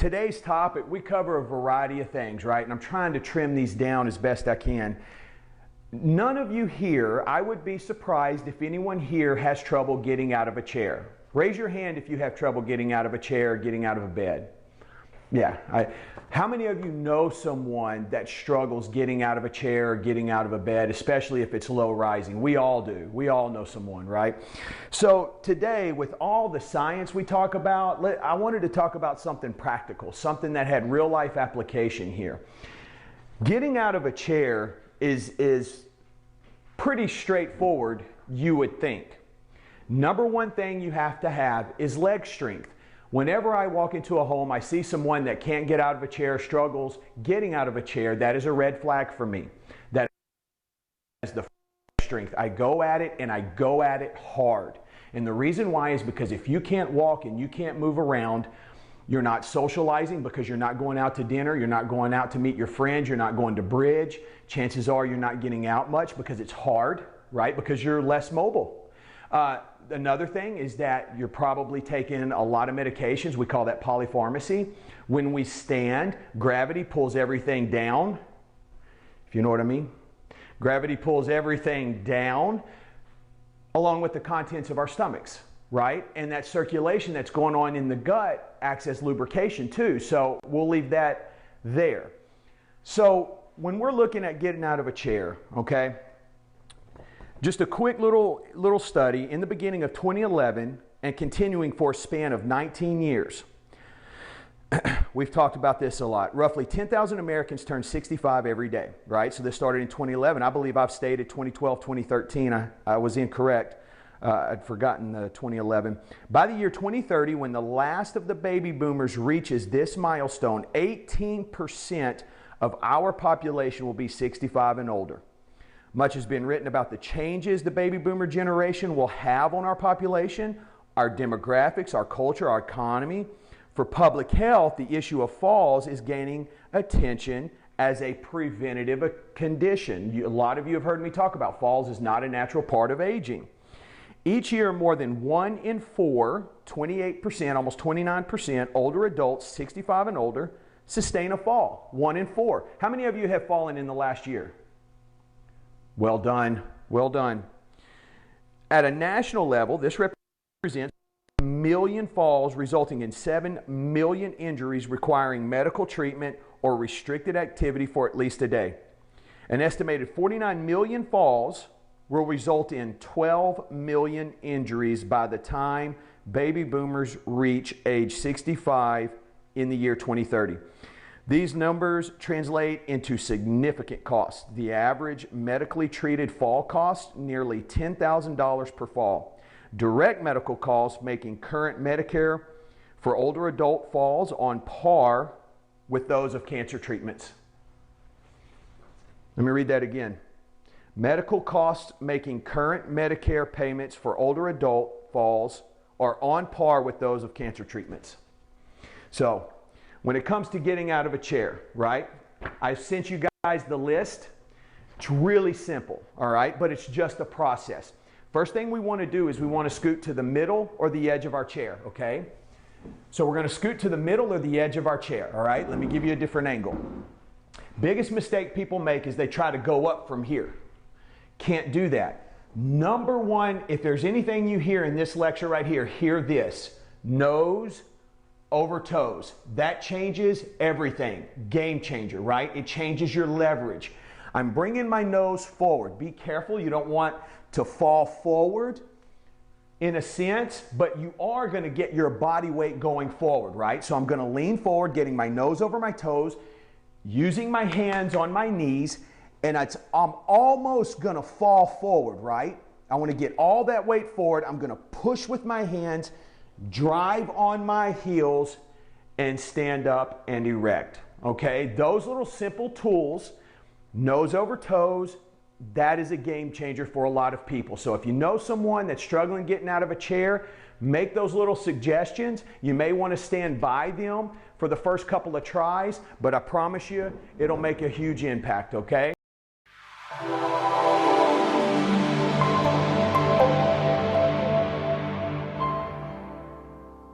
today's topic, we cover a variety of things, right? And I'm trying to trim these down as best I can. None of you here, I would be surprised if anyone here has trouble getting out of a chair. Raise your hand if you have trouble getting out of a chair or getting out of a bed. Yeah. How many of you know someone that struggles getting out of a chair or getting out of a bed, especially if it's low rising? We all do. We all know someone, right? So today, with all the science we talk about, I wanted to talk about something practical, something that had real life application here. Getting out of a chair is pretty straightforward, you would think. Number one thing you have to have is leg strength. Whenever I walk into a home, I see someone that can't get out of a chair, struggles getting out of a chair, that is a red flag for me. That is the strength. I go at it and I go at it hard. And the reason why is because if you can't walk and you can't move around, you're not socializing because you're not going out to dinner, you're not going out to meet your friends, you're not going to bridge. Chances are you're not getting out much because it's hard, right? Because you're less mobile. Another thing is that you're probably taking a lot of medications. We call that polypharmacy. When we stand, gravity pulls everything down, if you know what I mean. Gravity pulls everything down along with the contents of our stomachs, right? And that circulation that's going on in the gut acts as lubrication too. So we'll leave that there. So when we're looking at getting out of a chair, okay, just a quick little study in the beginning of 2011 and continuing for a span of 19 years. We've talked about this a lot. Roughly 10,000 Americans turn 65 every day, right? So this started in 2011. I believe I've stated 2012, 2013. I was incorrect. I'd forgotten 2011. By the year 2030, when the last of the baby boomers reaches this milestone, 18% of our population will be 65 and older. Much has been written about the changes the baby boomer generation will have on our population, our demographics, our culture, our economy. For public health, the issue of falls is gaining attention as a preventative condition. A lot of you have heard me talk about falls is not a natural part of aging. Each year, more than 1 in 4, 28%, almost 29%, older adults, 65 and older, sustain a fall. 1 in 4. How many of you have fallen in the last year? Well done, well done. At a national level, this represents 1 million falls, resulting in 7 million injuries requiring medical treatment or restricted activity for at least a day. An estimated 49 million falls will result in 12 million injuries by the time baby boomers reach age 65 in the year 2030. These numbers translate into significant costs. The average medically treated fall costs nearly $10,000 per fall. Direct medical costs making current Medicare for older adult falls on par with those of cancer treatments. Let me read that again. Medical costs making current Medicare payments for older adult falls are on par with those of cancer treatments. So, when it comes to getting out of a chair, right? I've sent you guys the list. It's really simple, all right? But it's just a process. First thing we want to do is we want to scoot to the middle or the edge of our chair, okay? So we're going to scoot to the middle or the edge of our chair, all right? Let me give you a different angle. Biggest mistake people make is they try to go up from here. Can't do that. Number one, if there's anything you hear in this lecture right here, hear this. Nose over toes. That changes everything. Game changer, right? It changes your leverage. I'm bringing my nose forward. Be careful. You don't want to fall forward in a sense, but you are going to get your body weight going forward, right? So I'm going to lean forward, getting my nose over my toes, using my hands on my knees, and I'm almost going to fall forward, right? I want to get all that weight forward. I'm going to push with my hands, drive on my heels, and stand up and erect. Okay, those little simple tools, nose over toes, that is a game changer for a lot of people. So if you know someone that's struggling getting out of a chair, make those little suggestions. You may want to stand by them for the first couple of tries, but I promise you it'll make a huge impact, okay?